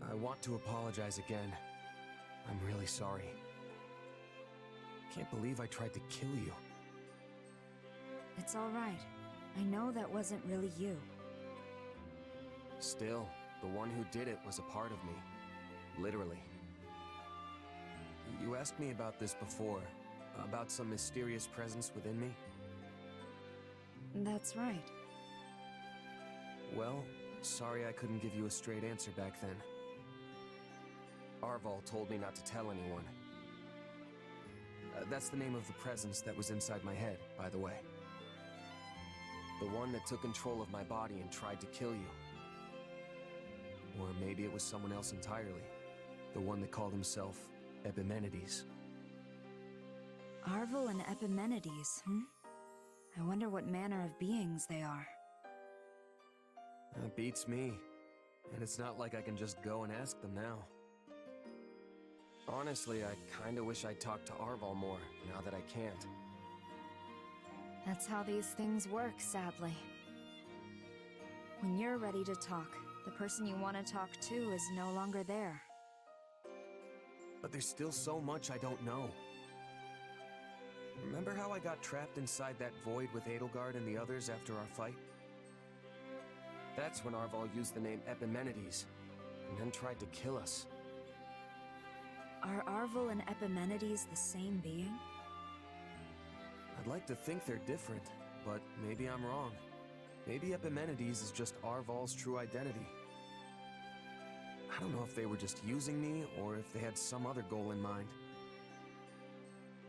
I want to apologize again. I'm really sorry. Can't believe I tried to kill you. It's all right. I know that wasn't really you. Still, the one who did it was a part of me. Literally. You asked me about this before, about some mysterious presence within me. That's right. Well, sorry I couldn't give you a straight answer back then. Arval told me not to tell anyone. That's the name of the presence that was inside my head, by the way. The one that took control of my body and tried to kill you. Or maybe it was someone else entirely. The one that called himself Epimenides. Arval and Epimenides, I wonder what manner of beings they are. That beats me. And it's not like I can just go and ask them now. Honestly, I kinda wish I'd talked to Arval more, now that I can't. That's how these things work, sadly. When you're ready to talk, the person you want to talk to is no longer there. But there's still so much I don't know. Remember how I got trapped inside that void with Edelgard and the others after our fight? That's when Arval used the name Epimenides, and then tried to kill us. Are Arval and Epimenides the same being? I'd like to think they're different, but maybe I'm wrong. Maybe Epimenides is just Arval's true identity. I don't know if they were just using me, or if they had some other goal in mind.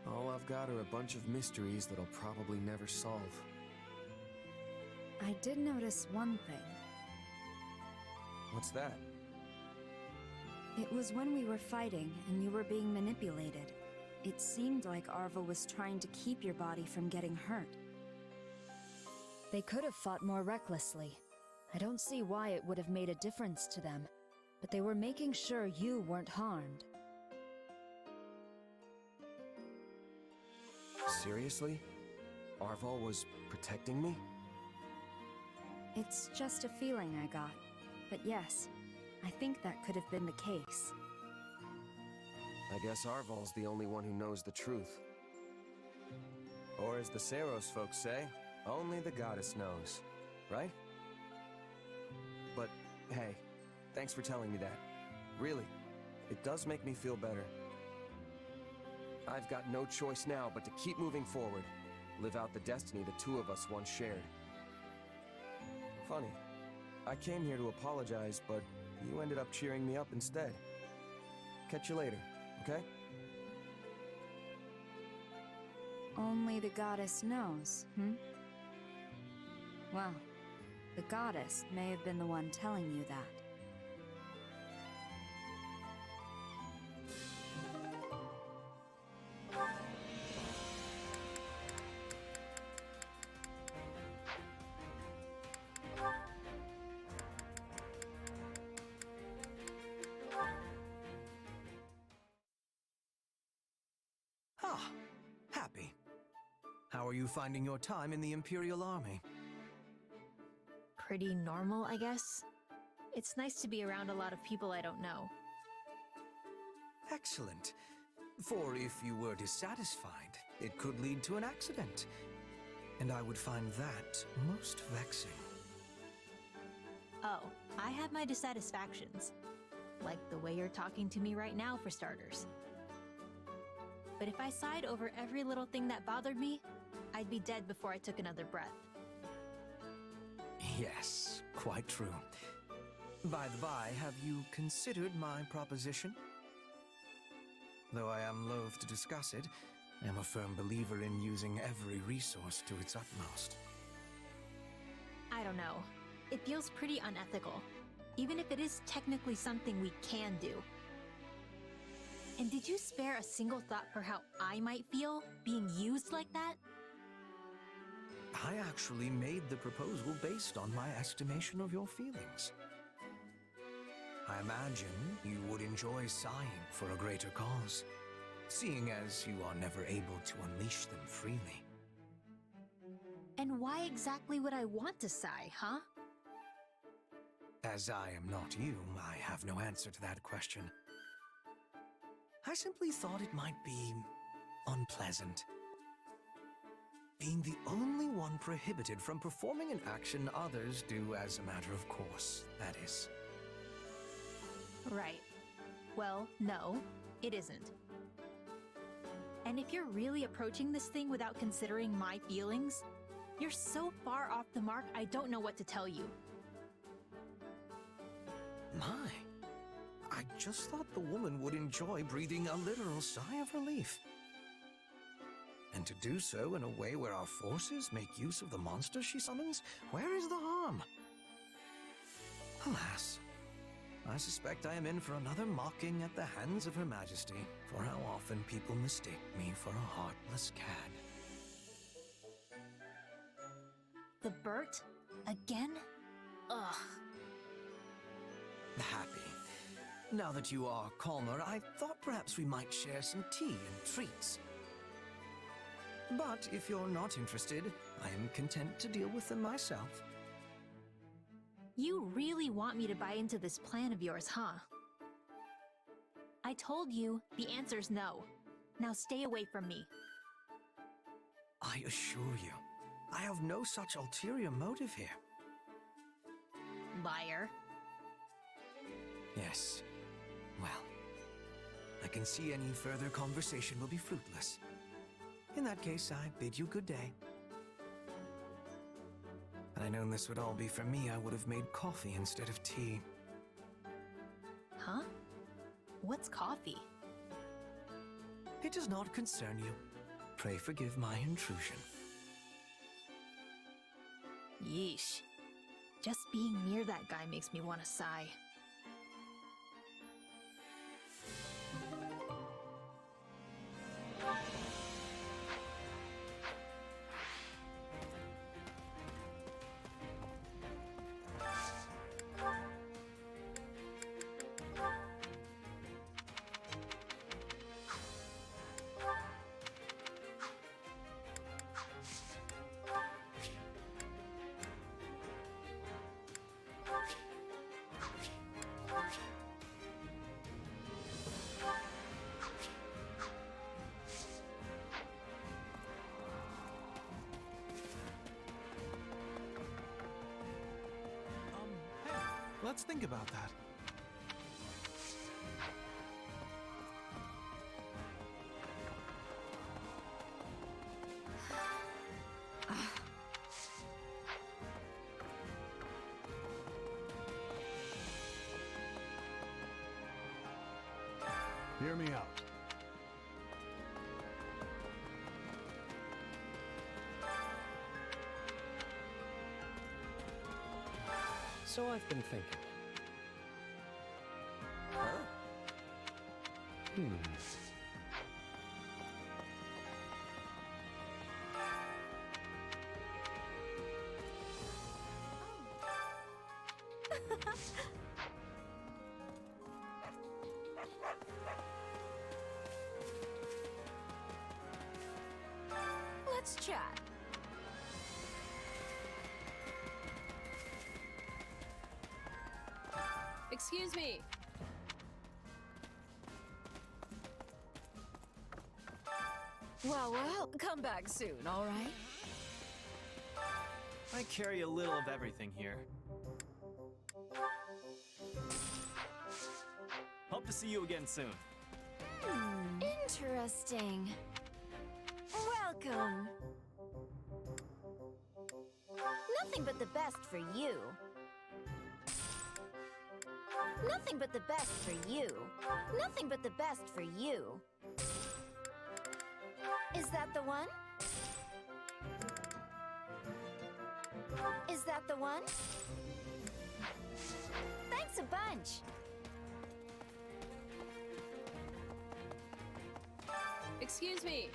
All I've got are a bunch of mysteries that I'll probably never solve. I did notice one thing. What's that? It was when we were fighting and you were being manipulated. It seemed like Arval was trying to keep your body from getting hurt. They could have fought more recklessly. I don't see why it would have made a difference to them, but they were making sure you weren't harmed. Seriously? Arval was protecting me? It's just a feeling I got. But yes, I think that could have been the case. I guess Arval's the only one who knows the truth. Or as the Saros folks say, only the goddess knows, right? But hey, thanks for telling me that. Really, it does make me feel better. I've got no choice now but to keep moving forward, live out the destiny the two of us once shared. Funny, I came here to apologize, but you ended up cheering me up instead. Catch you later, okay? Only the goddess knows, Well, the goddess may have been the one telling you that. Ah, happy. How are you finding your time in the Imperial Army? Pretty normal, I guess. It's nice to be around a lot of people I don't know. Excellent. For if you were dissatisfied, it could lead to an accident. And I would find that most vexing. Oh, I have my dissatisfactions. Like the way you're talking to me right now, for starters. But if I sighed over every little thing that bothered me, I'd be dead before I took another breath. Yes, quite true. By the by, have you considered my proposition? Though I am loath to discuss it, I am a firm believer in using every resource to its utmost. I don't know. It feels pretty unethical, even if it is technically something we can do. And did you spare a single thought for how I might feel being used like that? I actually made the proposal based on my estimation of your feelings. I imagine you would enjoy sighing for a greater cause, seeing as you are never able to unleash them freely. And why exactly would I want to sigh, huh? As I am not you, I have no answer to that question. I simply thought it might be unpleasant. Being the only one prohibited from performing an action others do as a matter of course, that is. Right. Well, no, it isn't. And if you're really approaching this thing without considering my feelings, you're so far off the mark, I don't know what to tell you. My, I just thought the woman would enjoy breathing a literal sigh of relief. And to do so in a way where our forces make use of the monster she summons, where is the harm? Alas, I suspect I am in for another mocking at the hands of Her Majesty for how often people mistake me for a heartless cad. The Bert? Again? Ugh. Happy. Now that you are calmer, I thought perhaps we might share some tea and treats. But if you're not interested, I am content to deal with them myself. You really want me to buy into this plan of yours, huh? I told you, the answer's no. Now stay away from me. I assure you, I have no such ulterior motive here. Liar. Yes. Well, I can see any further conversation will be fruitless. In that case, I bid you good day. Had I known this would all be for me, I would have made coffee instead of tea. Huh? What's coffee? It does not concern you. Pray forgive my intrusion. Yeesh. Just being near that guy makes me want to sigh. Hey, let's think about that. Hear me out. So I've been thinking. Huh? Let's chat. Excuse me. Well, come back soon, all right? I carry a little of everything here. Hope to see you again soon. Interesting. Welcome. Nothing but the best for you. Nothing but the best for you. Nothing but the best for you. Is that the one? Is that the one? Thanks a bunch. Excuse me.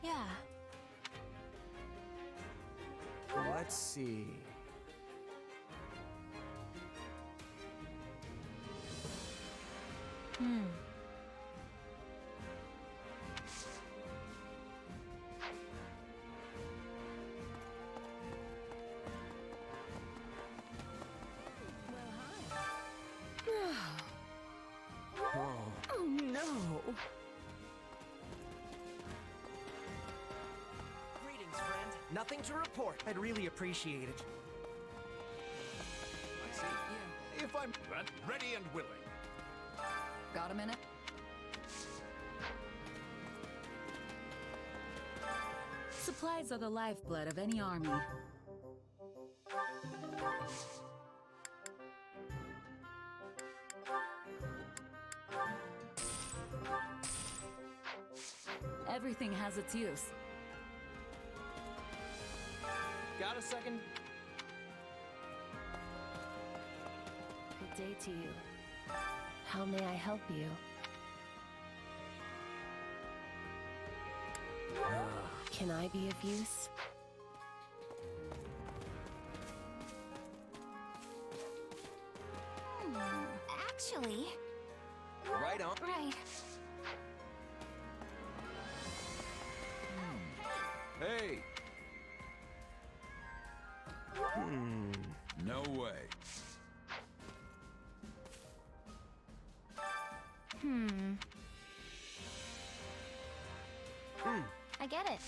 Yeah. Let's see. Nothing to report. I'd really appreciate it. I see. Yeah. If I'm ready and willing. Got a minute? Supplies are the lifeblood of any army. Everything has its use. Got a second? Good day to you. How may I help you? Can I be of use? Actually, Right on. right. Hey! No way. I get it.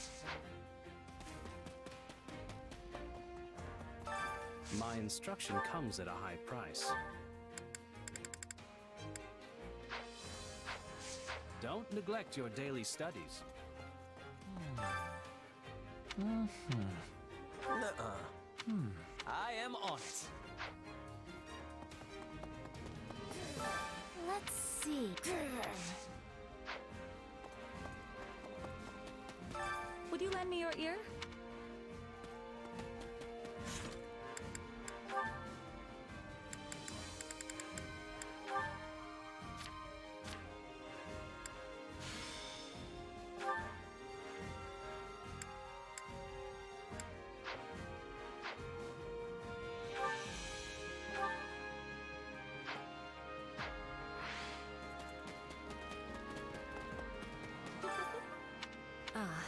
My instruction comes at a high price. Don't neglect your daily studies. I am on it. Let's see. Would you lend me your ear? Ah,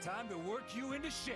Time to work you into shape.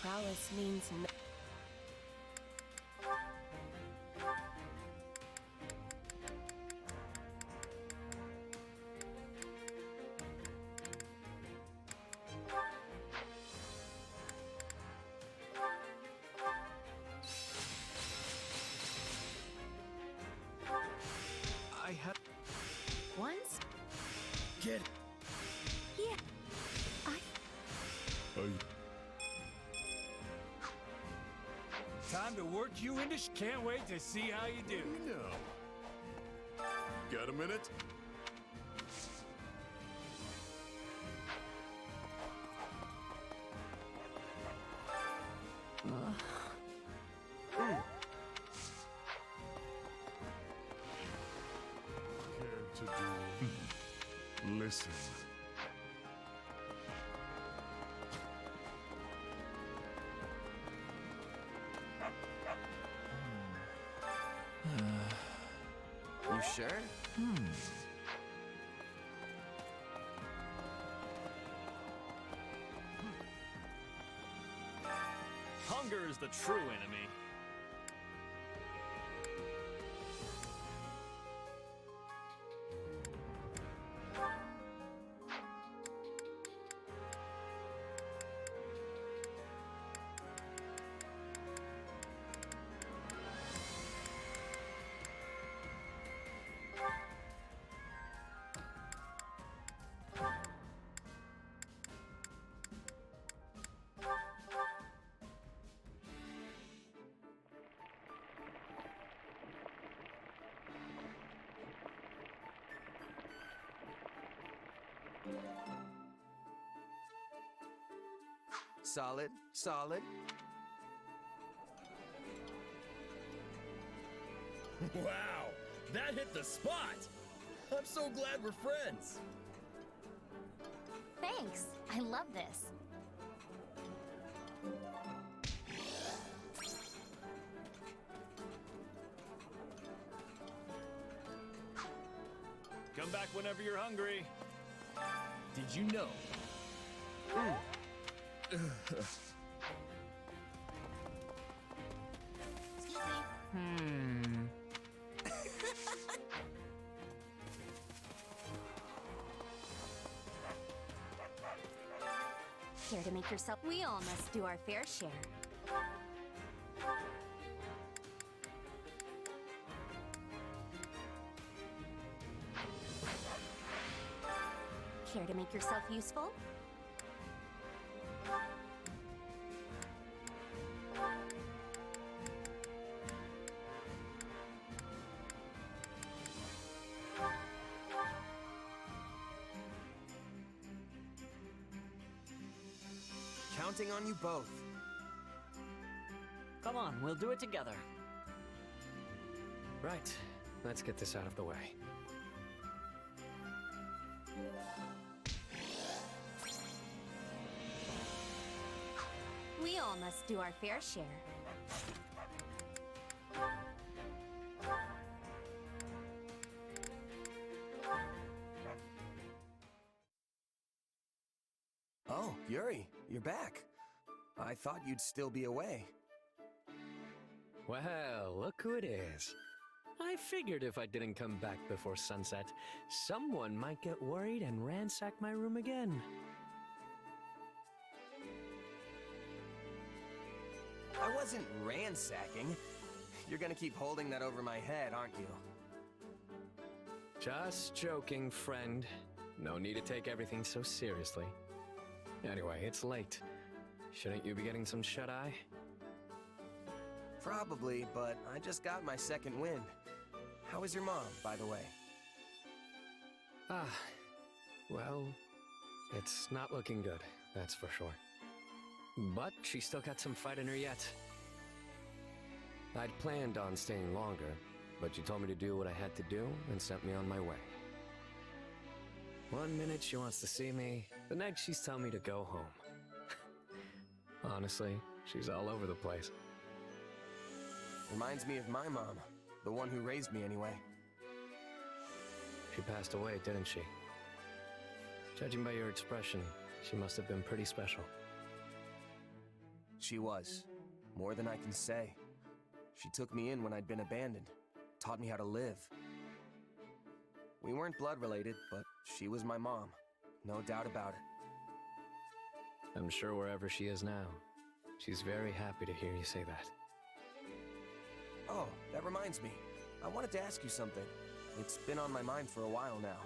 prowess means no. I have. Once? Get. Yeah. Time to work you into. Can't wait to see how you do. No. Got a minute? Care to do? Listen. You sure? Hunger is the true enemy. Solid, solid. Wow, that hit the spot! I'm so glad we're friends! Thanks. I love this. Come back whenever you're hungry. Did you know? Excuse me. Care to make yourself... We all must do our fair share. Care to make yourself useful? Counting on you both. Come on, we'll do it together. Right. Let's get this out of the way. We all must do our fair share. Oh, Yuri, you're back. I thought you'd still be away. Well, look who it is. I figured if I didn't come back before sunset, someone might get worried and ransack my room again. I wasn't ransacking. You're gonna keep holding that over my head, aren't you? Just joking, friend. No need to take everything so seriously. Anyway, it's late. Shouldn't you be getting some shut-eye? Probably, but I just got my second wind. How is your mom, by the way? Well, it's not looking good, that's for sure. But she's still got some fight in her yet. I'd planned on staying longer, but she told me to do what I had to do and sent me on my way. One minute she wants to see me, the next she's telling me to go home. Honestly, she's all over the place. Reminds me of my mom, the one who raised me anyway. She passed away, didn't she? Judging by your expression, she must have been pretty special. She was. More than I can say. She took me in when I'd been abandoned, taught me how to live. We weren't blood related, but she was my mom. No doubt about it. I'm sure wherever she is now, she's very happy to hear you say that. Oh, that reminds me. I wanted to ask you something. It's been on my mind for a while now.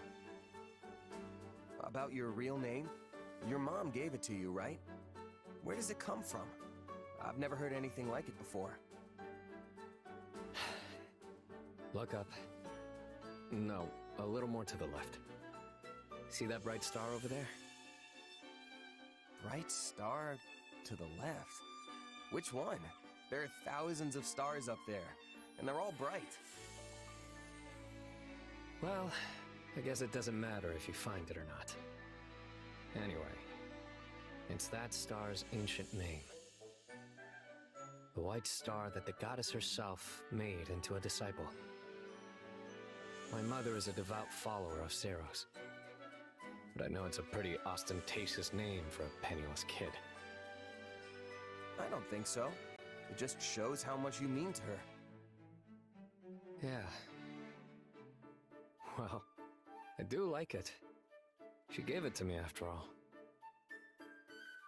About your real name? Your mom gave it to you, right? Where does it come from? I've never heard anything like it before. Look up. No, a little more to the left. See that bright star over there? Bright star to the left? Which one? There are thousands of stars up there, and they're all bright. Well, I guess it doesn't matter if you find it or not. Anyway, it's that star's ancient name. The white star that the goddess herself made into a disciple. My mother is a devout follower of Seros. But I know it's a pretty ostentatious name for a penniless kid. I don't think so. It just shows how much you mean to her. Yeah. Well, I do like it. She gave it to me after all.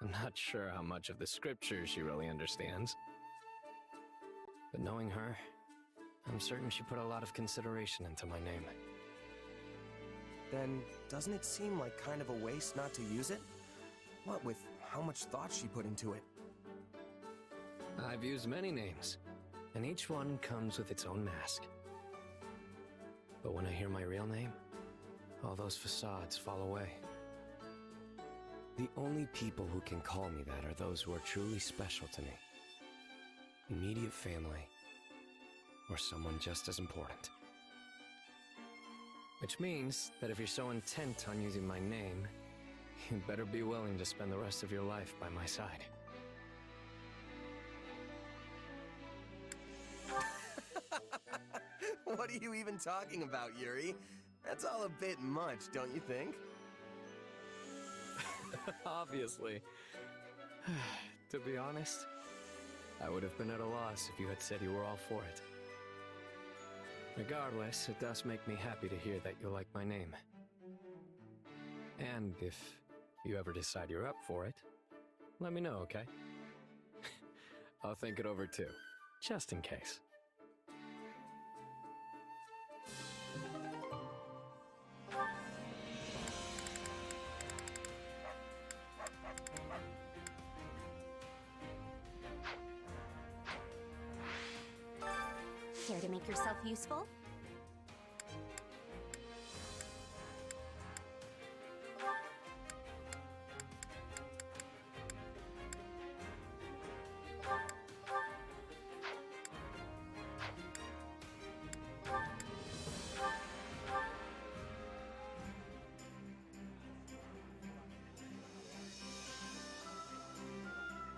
I'm not sure how much of the scriptures she really understands. But knowing her, I'm certain she put a lot of consideration into my name. Then, doesn't it seem like kind of a waste not to use it? What with how much thought she put into it? I've used many names, and each one comes with its own mask. But when I hear my real name, all those facades fall away. The only people who can call me that are those who are truly special to me. Immediate family. or someone just as important. Which means that if you're so intent on using my name, you'd better be willing to spend the rest of your life by my side. What are you even talking about, Yuri? That's all a bit much, don't you think? Obviously. To be honest, I would have been at a loss if you had said you were all for it. Regardless, it does make me happy to hear that you like my name. And if you ever decide you're up for it, let me know, okay? I'll think it over too, just in case. Care to make yourself useful?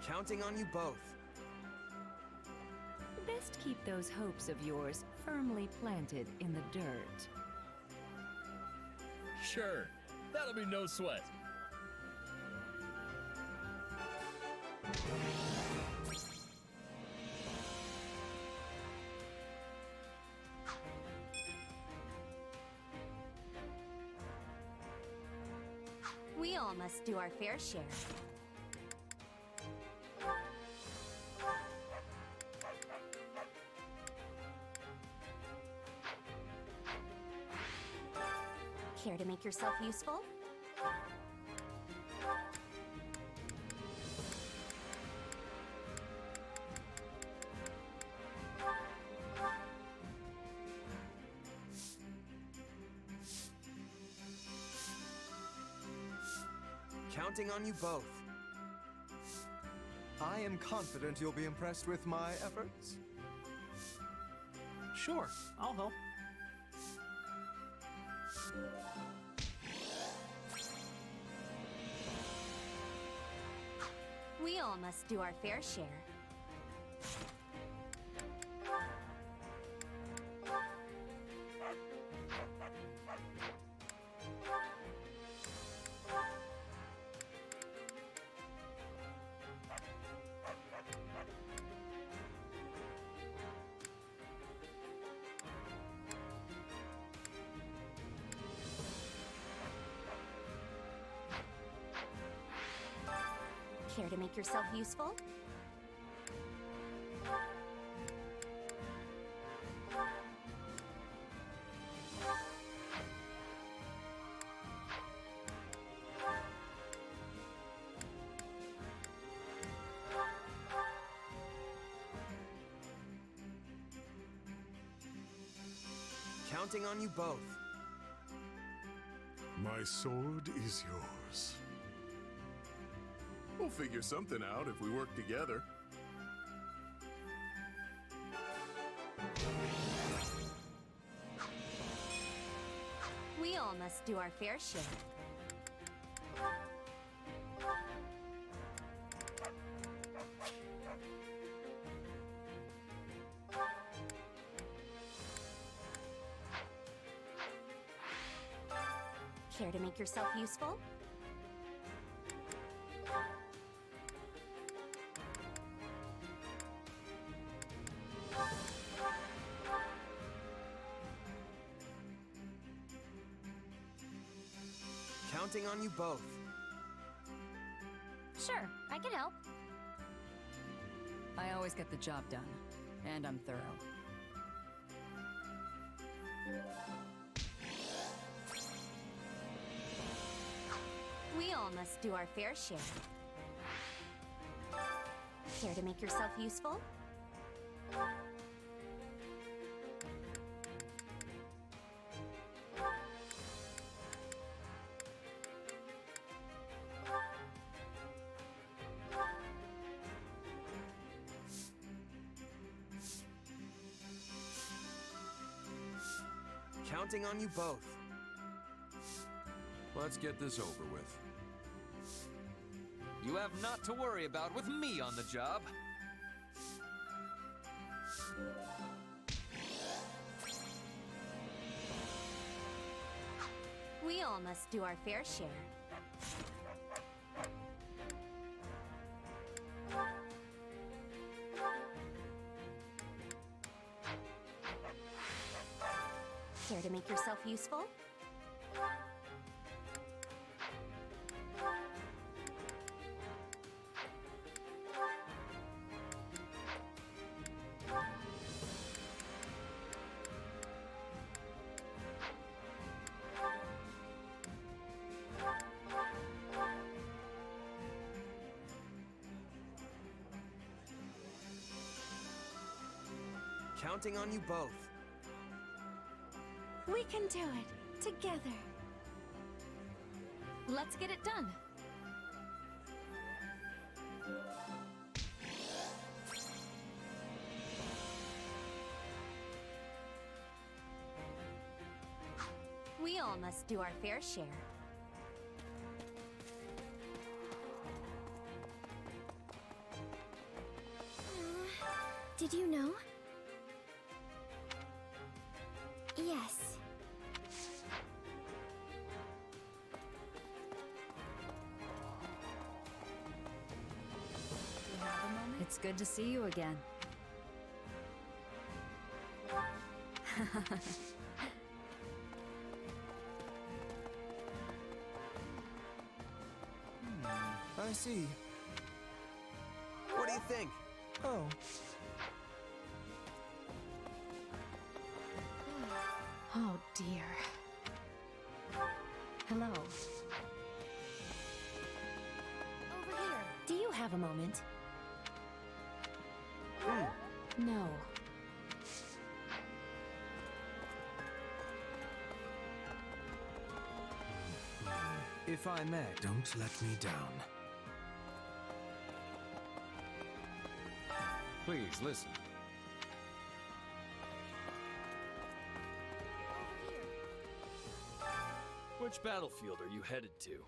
Counting on you both. Best keep those hopes of yours firmly planted in the dirt. Sure, that'll be no sweat. We all must do our fair share. Care to make yourself useful? Counting on you both. I am confident you'll be impressed with my efforts. Sure, I'll help. We all must do our fair share. Care to make yourself useful? Counting on you both. My sword is yours. We'll figure something out if we work together. We all must do our fair share. Care to make yourself useful? Counting on you both. Sure, I can help. I always get the job done, and I'm thorough. We all must do our fair share. Care to make yourself useful? Counting on you both. Let's get this over with. You have naught to worry about with me on the job. We all must do our fair share. Care to make yourself useful? Counting on you both. We can do it together. Let's get it done. We all must do our fair share. Did you know? Yes. It's good to see you again. I see. What do you think? Oh. Oh dear. Hello. Over here. Do you have a moment? No. If I may, don't let me down. Please listen. Which battlefield are you headed to?